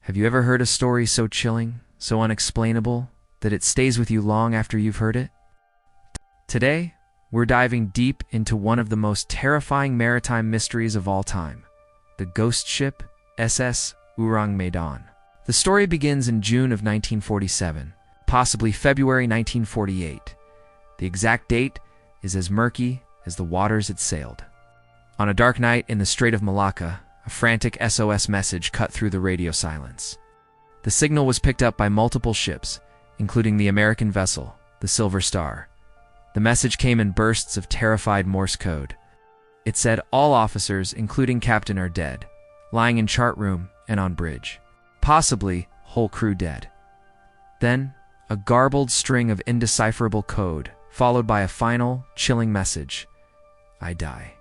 Have you ever heard a story so chilling, so unexplainable, that it stays with you long after you've heard it? Today, we're diving deep into one of the most terrifying maritime mysteries of all time, the ghost ship SS Ourang Medan. The story begins in June of 1947, possibly February 1948. The exact date is as murky as the waters it sailed. On a dark night in the Strait of Malacca, a frantic SOS message cut through the radio silence. The signal was picked up by multiple ships, including the American vessel, the Silver Star. The message came in bursts of terrified Morse code. It said all officers, including captain, are dead, lying in chart room and on bridge. Possibly whole crew dead. Then, a garbled string of indecipherable code, followed by a final, chilling message. I die.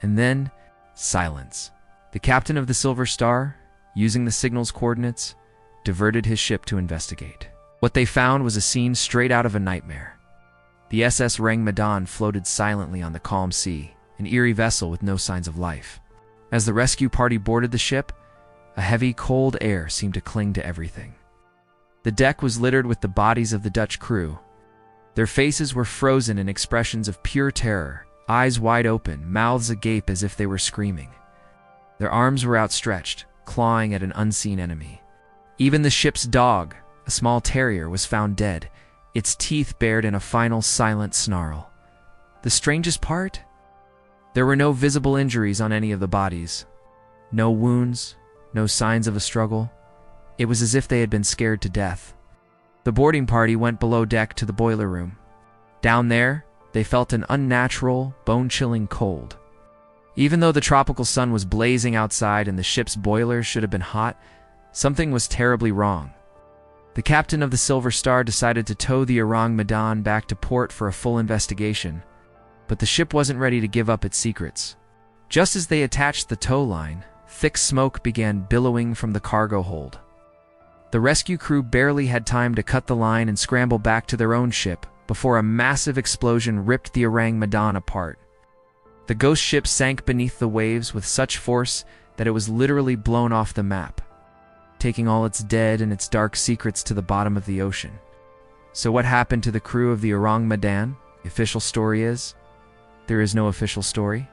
And then, silence. The captain of the Silver Star, using the signal's coordinates, diverted his ship to investigate. What they found was a scene straight out of a nightmare. The SS Ourang Medan floated silently on the calm sea, an eerie vessel with no signs of life. As the rescue party boarded the ship, a heavy, cold air seemed to cling to everything. The deck was littered with the bodies of the Dutch crew. Their faces were frozen in expressions of pure terror, eyes wide open, mouths agape as if they were screaming. Their arms were outstretched, clawing at an unseen enemy. Even the ship's dog, a small terrier, was found dead, its teeth bared in a final silent snarl. The strangest part? There were no visible injuries on any of the bodies. No wounds, no signs of a struggle. It was as if they had been scared to death. The boarding party went below deck to the boiler room. Down there, they felt an unnatural, bone-chilling cold. Even though the tropical sun was blazing outside and the ship's boilers should have been hot, something was terribly wrong. The captain of the Silver Star decided to tow the Ourang Medan back to port for a full investigation, but the ship wasn't ready to give up its secrets. Just as they attached the tow line, thick smoke began billowing from the cargo hold. The rescue crew barely had time to cut the line and scramble back to their own ship before a massive explosion ripped the Ourang Medan apart. The ghost ship sank beneath the waves with such force that it was literally blown off the map, taking all its dead and its dark secrets to the bottom of the ocean. So what happened to the crew of the Ourang Medan? The official story is, there is no official story.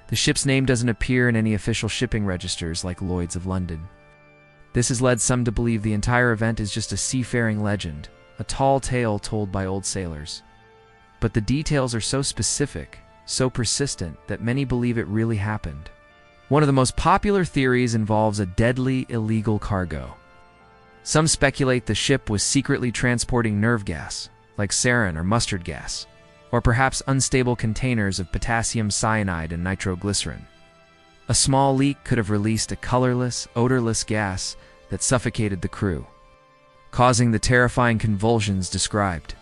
The ship's name doesn't appear in any official shipping registers like Lloyd's of London. This has led some to believe the entire event is just a seafaring legend, a tall tale told by old sailors. But the details are so specific, so persistent, that many believe it really happened. One of the most popular theories involves a deadly, illegal cargo. Some speculate the ship was secretly transporting nerve gas, like sarin or mustard gas, or perhaps unstable containers of potassium cyanide and nitroglycerin. A small leak could have released a colorless, odorless gas that suffocated the crew, causing the terrifying convulsions described.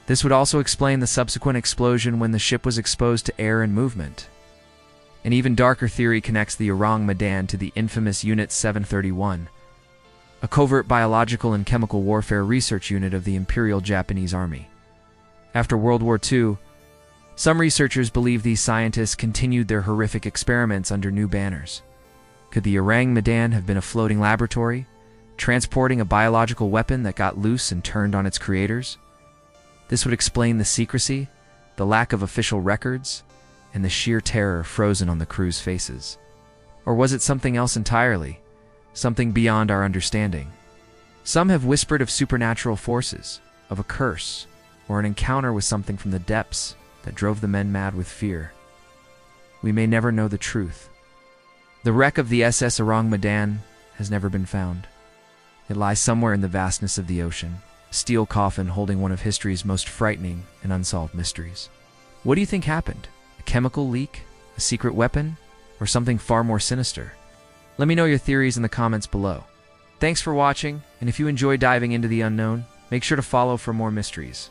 This would also explain the subsequent explosion when the ship was exposed to air and movement. An even darker theory connects the Ourang Medan to the infamous Unit 731, a covert biological and chemical warfare research unit of the Imperial Japanese Army. After World War II, some researchers believe these scientists continued their horrific experiments under new banners. Could the Ourang Medan have been a floating laboratory, transporting a biological weapon that got loose and turned on its creators? This would explain the secrecy, the lack of official records, and the sheer terror frozen on the crew's faces. Or was it something else entirely, something beyond our understanding? Some have whispered of supernatural forces, of a curse, or an encounter with something from the depths that drove the men mad with fear. We may never know the truth. The wreck of the SS Ourang Medan has never been found. It lies somewhere in the vastness of the ocean, a steel coffin holding one of history's most frightening and unsolved mysteries. What do you think happened? A chemical leak? A secret weapon? Or something far more sinister? Let me know your theories in the comments below. Thanks for watching, and if you enjoy diving into the unknown, make sure to follow for more mysteries.